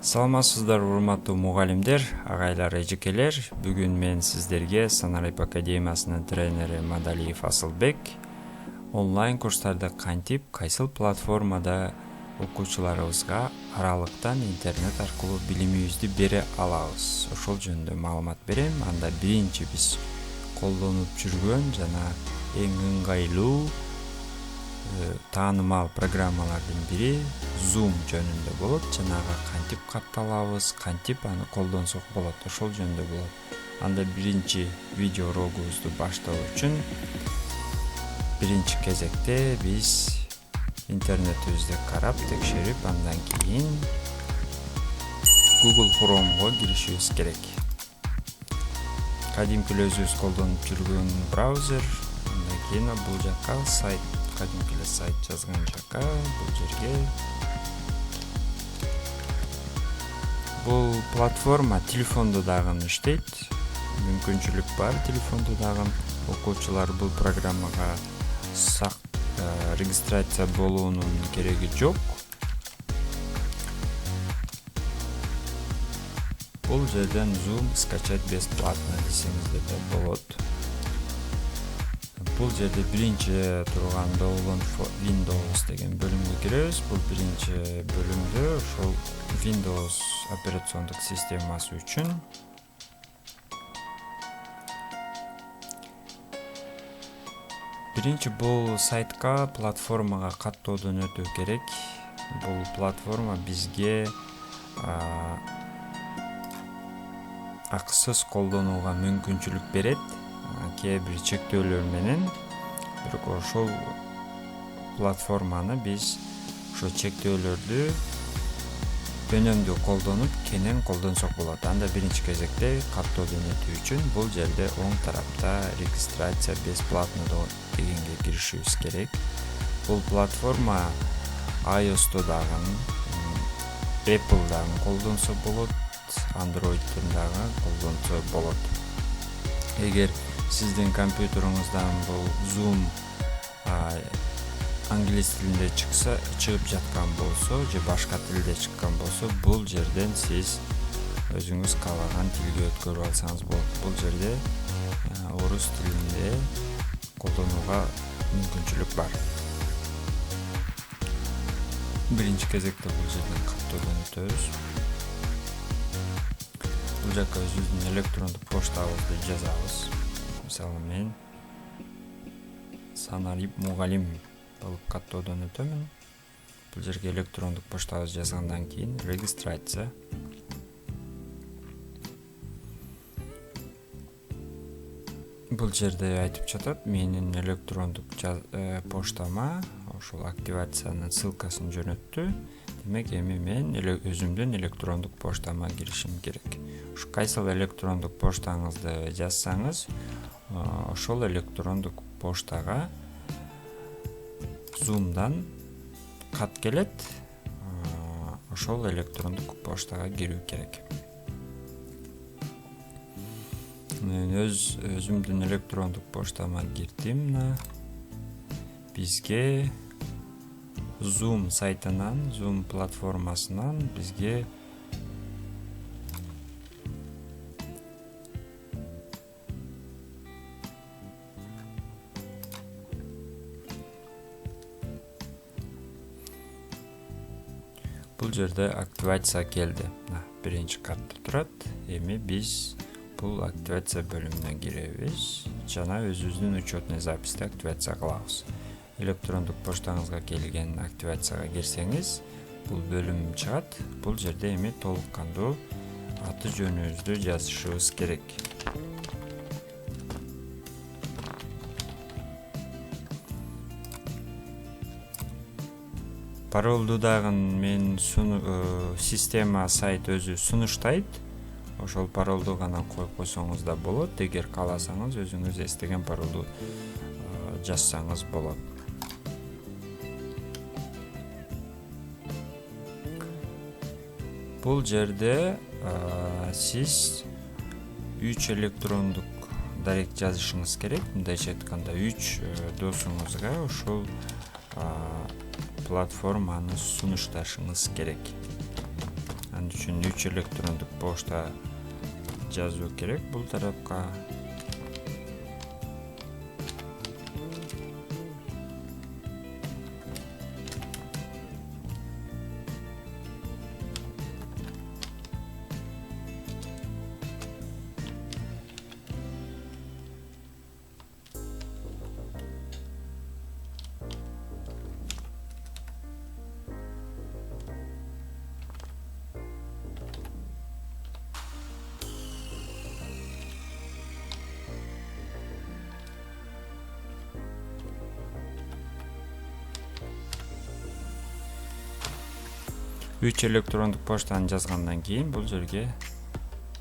Саламатсыздар урматтуу мугалимдер, агайлар, эжекелер. Бүгүн мен сиздерге Санарип академиясынын тренери Мадалиев Асылбек онлайн курстарды кантип кайсыл платформада окуучуларыбызга аралыктан интернет аркылуу билимибизди бере алабыз, ошол жөнүндө маалымат берем. Анда биринчи биз колдонуп жүргөн жана эң ыңгайлуу таанымал программалардын бири Zoom жөнүндө болот. Жанагы кантип катталабыз, кантип аны колдонсок болот, ошол жөнүндө болот. Анда биринчи видео урогубузду баштоо үчүн биринчи кезекте биз интернетибизди карап, текшерип, андан кийин Google Chrome'го киришибиз керек. Кадимки өзүбүз колдонуп жүргөн браузер, андан кийин бул жакка сайт, кадимки сайт жазган жакка, бул жерге. Бул платформа телефондо дагы иштейт. Мүмкүнчүлүк бар телефондо дагы. Окуучулар бул программага регистрация болуунун кереги жок. Бул жерден Zoom скачать бесплатно десеңиз да болот. Бул жерде биринчи турган Download for Windows деген бөлүмгө киребиз. Бул биринчи бөлүмдө ошол Windows операциондук системасы үчүн. Биринчи бул сайтка, платформага каттоодон өтүү керек. Бул платформа бизге акысыз колдонууга мүмкүнчүлүк берет. Кээ бир чектөөлөр менен, бирок ошол платформаны биз ошо чектөөлөрдү өнөмдүү колдонуп, кенен колдонсок болот. Анда биринчи кезекте каттоодон өтүү үчүн бул жерде оң тарапта регистрация бесплатно дегенге киришибиз керек. Бул платформа iOS-то дагы, Apple дагы колдонсо болот, Android-тон дагы колдонсо болот. Эгер сиздин компьютериңиздан бул Zoom англис тилинде чыгып жаткан болсо, же башка тилде чыккан болсо, бул жерден сиз өзүңүз каалаган тилге өткөрүп алсаңыз болот. Бул жерде орус тилинде колдонууга мүмкүнчүлүк бар. Биринчи кезекте бул жерден каттоодон өтөбүз. Бул жакка өзүбүздүн электрондук поштабызды жазабыз. Мисалы мен Санарип мугалим болуп каттоодон өтөмүн. Бул жерге электрондук поштабызды жазгандан кийин регистрация. Бул жерде айтып жатат, менин электрондук поштама ошол активациянын ссылкасын жөнөттү. Демек, эми мен өзүмдүн электрондук поштама киришим керек. Ушу кайсыл электрондук поштаңызды жазсаңыз, ошол электрондук поштага Zoom'дан кат келет. Ошол электрондук поштага кирүү керек. Мен өзүмдүн электрондук поштама кирдим. Бизге Zoom сайтынан, Zoom платформасынан бизге бул жерде активация келди. Биринчи катта турат. Эми биз бул активация бөлүмүнө киребиз. Жана өзүбүздүн учетный записти активация кылабыз. Электрондук поштаңызга келген активацияга кирсеңиз, бул бөлүм чыгат. Бул жерде эми толук кандуу аты жөнүбүздү жазышыбыз керек. Паролду дагы мен система сайт өзү сунуштайт. Ошол паролду гана коюп койсоңуз да болот. Эгер кааласаңыз, өзүңүз эстеген паролду жазсаңыз болот. Бул жерде сиз 3 электрондук дарек жазышыңыз керек. Мындайча айтканда 3 досуңузга ошол платформаны сунушташыңыз керек. Анын үчүн 3 электрондук почта жазуу керек бул тарапка. Үч электрондук поштаны жазгандан кийин бул жерге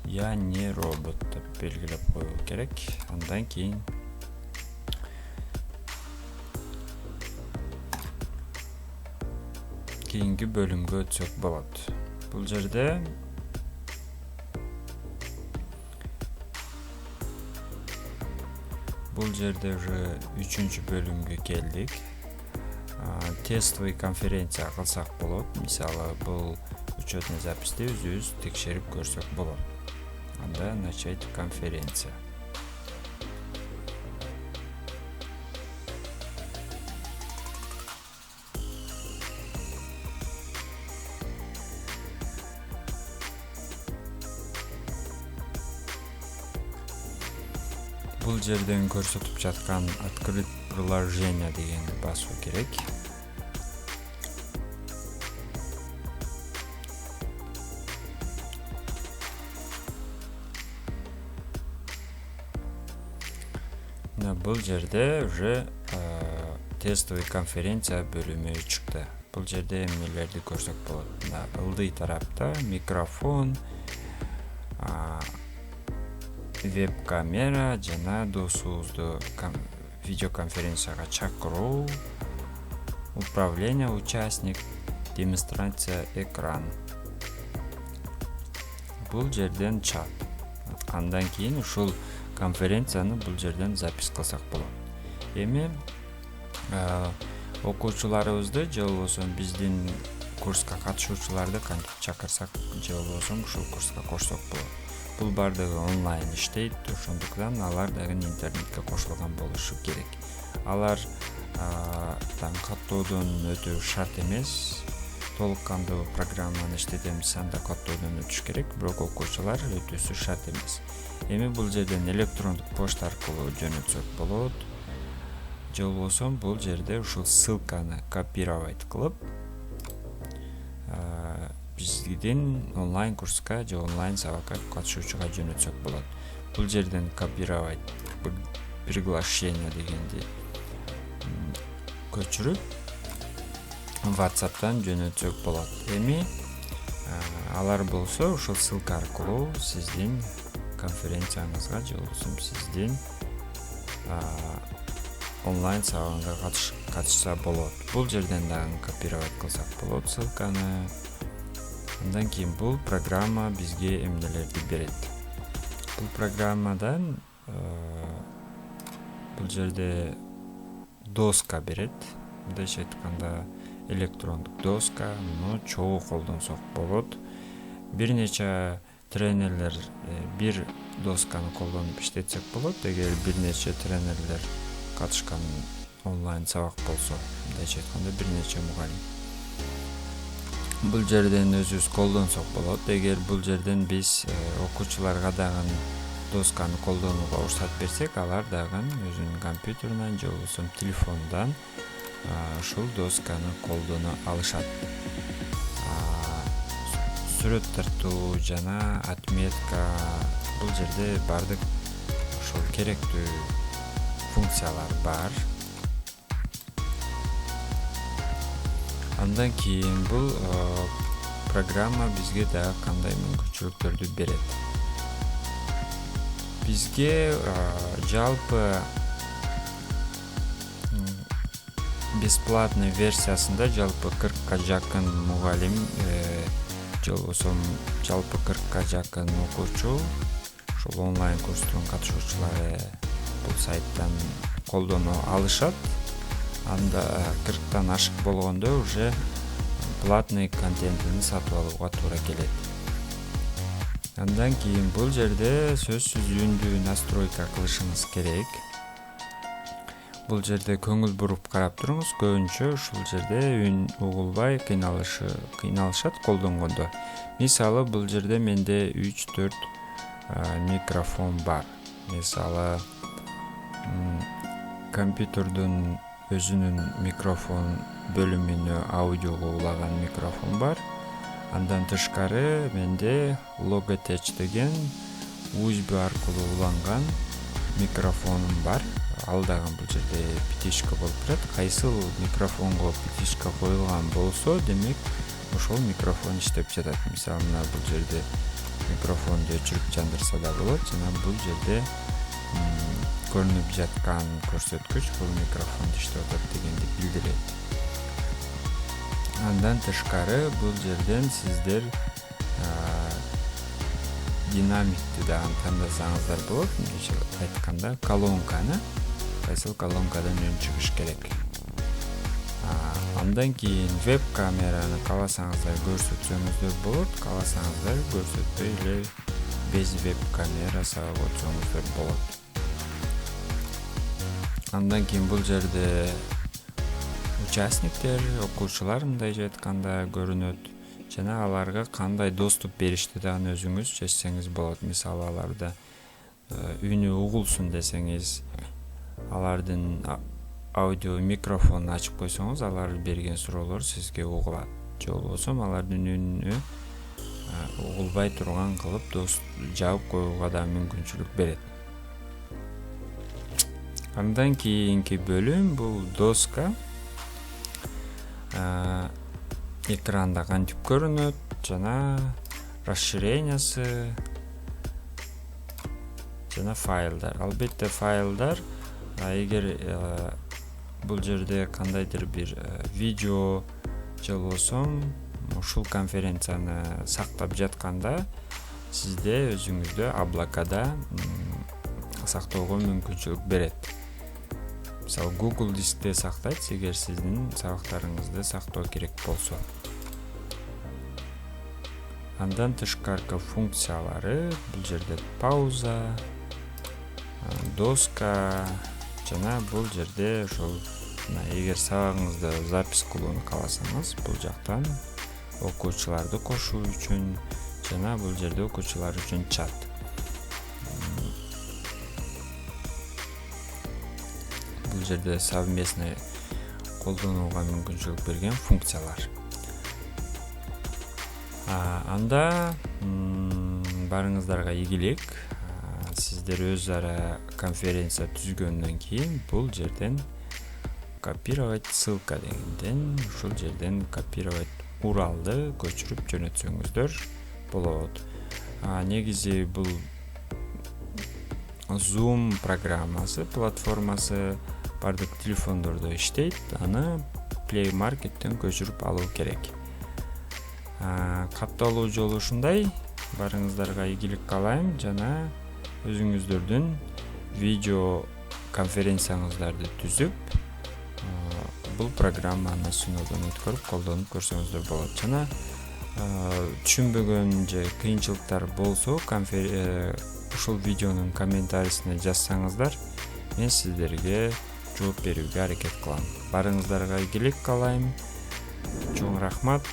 я не робот деп белгилеп коюу керек. Андан кийин кийинки бөлүмгө өтсөк болот. Бул жерде уже 3-чү бөлүмгө келдик. Тестовый конференция кылсак болот. Мисалы, бул учетный записти өзүбүз текшерип көрсөк болот. Анда начать конференция. Бул жерден көрсөтүп жаткан открыть приложение дегенди басуу керек. Бул жерде уже тестовый конференция бөлүмү чыкты. Бул жерде эмнелерди көрсөк болот. Ылдый тарапта микрофон, веб-камера жана досубузду видеоконференцияга чакыруу, управление участник, демонстрация экран. Бул жерден чат. Андан кийин ушул конференцияны бул жерден запись кылсак болот. Эми окуучуларыбызды же болбосо биздин курска катышуучуларды кантип чакырсак же болбосо ушул курска кошсок болот. Бул бардыгы онлайн иштейт, ошондуктан алар дагы интернетке кошулган болушу керек. Алар каттоодон өтүү шарт эмес. Толук кандуу программаны иштетемиз, анда каттоодон өтүш керек, бирок окуучулар өтүүсү шарт эмес. Эми бул жерден электрондук почта аркылуу жөнөтсөк болот. Же болбосо бул жерде ушул ссылканы копировать кылып, биздин онлайн курска же онлайн сабакка катышуучуга жөнөтсөк болот. Бул жерден копировать приглашение дегенди көчүрүп WhatsApp'тан жөнөтсөк болот. Эми алар болсо ушул ссылка аркылуу сиздин конференцияңызга же болбосо сиздин онлайн сабагыңызга катышса болот. Бул жерден дагы копировать кылсак болот ссылканы. Андан кийин бул программа бизге эмнелерди берет. Бул программадан бул жерде доска берет. Мындайча айтканда электрондук доска, муну чогуу колдонсок болот. Бир нече тренерлер бир досканы колдонуп иштетсек болот. Эгер бир нече тренерлер катышкан онлайн сабак болсо, мындайча айтканда бир нече мугалим. Бул жерден өзүбүз колдонсок болот. Эгер бул жерден биз окуучуларга дагы досканы колдонууга уруксат берсек, алар дагы өзүнүн компьютеринен же болбосо телефонунан ушул досканы колдоно алышат. Сүрөт тартуу жана отметка, бул жерде бардык ошол керектүү функциялар бар. Андан кийин бул программа бизге дагы кандай мүмкүнчүлүктөрдү берет. Бизге жалпы бесплатный версиясында жалпы 40ка жакын мугалим же болбосо жалпы 40ка жакын окуучу ушул онлайн курстун катышуучулары бул сайттан колдоно алышат. Анда 40тан ашык болгондо уже платный контентин сатып алууга туура келет. Андан кийин бул жерде сөзсүз үндү настройка кылышыңыз керек. Бул жерде көңүл буруп карап туруңуз. Көбүнчө ушул жерде үн угулбай кыйналышат колдонгондо. Мисалы бул жерде менде 3-4 микрофон бар. Мисалы компьютердун өзүнүн микрофон бөлүмүнө аудиого улаган микрофон бар. Андан тышкары менде Logitech деген USB аркылуу уланган микрофонум бар. Ал дагы бул жерде петишка болуп турат. Кайсыл микрофонго петишка коюлган болсо, демек ошол микрофон иштеп жатат. Мисалы мына бул жерде микрофонду өчүрүп жандырса да болот. Жана бул жерде көрүнүп жаткан көрсөткүч бул микрофон иштеп атат дегенди билдирет. Андан тышкары бул жерден сиздер динамикти да тандасаңыздар болот. Айтканда колонканы, кайсыл колонкадан үн чыгыш керек. Андан кийин веб камераны кааласаңыздар көрсөтсөңүздөр болот, кааласаңыздар көрсөтпөй эле без веб камера салып отсоңуздар болот. Андан кийин бул жерде участниктер, окуучулар мындайча айтканда көрүнөт. Жана аларга кандай доступ беришти дагы өзүңүз чечсеңиз болот. Мисалы аларда үнү угулсун десеңиз, алардын аудио микрофонун ачып койсоңуз, алар берген суроолор сизге угулат. Же болбосо алардын үнү угулбай турган кылып жаап коюуга да мүмкүнчүлүк берет. Андан кийинки бөлүм бул доска. Экранда кантип көрүнөт, жана расширениясы, жана файлдар. Албетте файлдар, эгер бул жерде кандайдыр бир видео же болбосо ушул конференцияны сактап жатканда, сизде өзүңүздө облакада сактоого мүмкүнчүлүк берет. Мисалы Google дискте сактайт, эгер сиздин сабактарыңызды сактоо керек болсо. Андан тышкаркы функциялары бул жерде пауза, доска, жана бул жерде ошол эгер сабагыңызды запись кылууну кааласаңыз, бул жактан окуучуларды кошуу үчүн, жана бул жерде окуучулар үчүн чат. Бул жерде совместно колдонууга мүмкүнчүлүк берген функциялар. Анда барыңыздарга игилик. Сиздер өз ара конференция түзгөндөн кийин бул жерден копировать ссылка дегенден ушул жерден копировать уралды көчүрүп жөнөтсөңүздөр болот. Негизи бул Zoom программасы, платформасы бардык телефондордо иштейт. Аны Play Market'тен көчүрүп алуу керек. Катталуу жолу ушундай. Барыңыздарга игилик каалайм, жана өзүңүздөрдүн видео конференцияңыздарды түзүп, бул программаны сыноодон өткөрүп колдонуп көрсөңүздөр болот. Жана түшүнбөгөн же кыйынчылыктар болсо, ушул видеонун комментарийсине жазсаңыздар, мен сиздерге жооп берүүгө аракет кылам. Барыңыздарга игилик каалайм. Чоң рахмат.